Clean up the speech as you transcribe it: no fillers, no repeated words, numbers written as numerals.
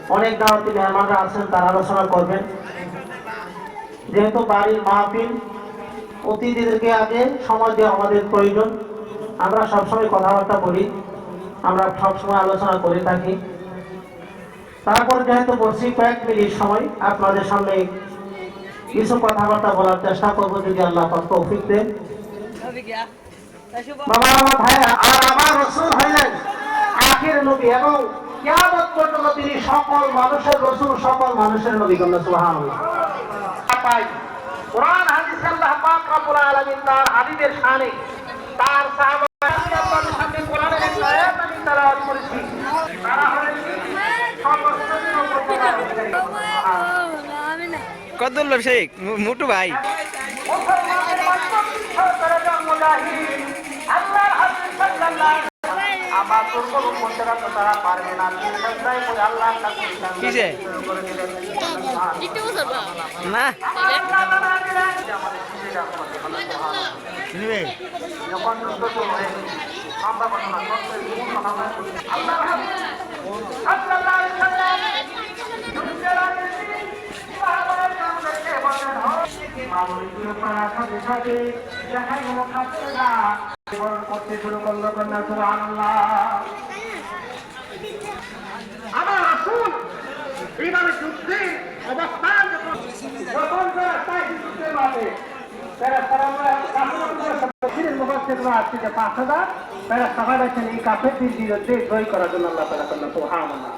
অনেক দাওয়াতি মেহমানরা আছেন, তারা আলোচনা করবেন। যেহেতু বাড়ির মাহফিল, অতিথিদেরকে আগে সময় দেওয়া আমাদের প্রয়োজন। আমরা সবসময় কথাবার্তা বলি, আমরা সবসময় আলোচনা করে থাকি। তারপর যেহেতু বলছি, কয়েক মিনিট সময় আপনাদের সামনে কিছু কথাবার্তা বলার চেষ্টা করবো, যদি আল্লাহ পাক তৌফিক দেন। বাবা, আমার ভাইরা, আর আমার রাসূল হইলেন আখির নবী এবং কিয়ামত পর্যন্ত তিনি সকল মানুষের রাসূল, সকল মানুষের নবী। সুবহানাল্লাহ। কোরআন হাদিসে আল্লাহ পাক রব্বুল আলামিন তার হাবিবের শানে, তার সাহাবাদের সামনে কোরআনের এক আয়াত আমি তেলাওয়াত করেছি। তারা হলেন কদুল্লাহ শেখ মুটু ভাই। কিসে না করতে শুরু করলো কন্যা। সুবহানাল্লাহ। আমার রাসূল এইভাবে যুদ্ধে অবস্থান যখন যুদ্ধের মাঠে জয় করার জন্য আল্লাহ তাআলা করলেন। সুবহানাল্লাহ।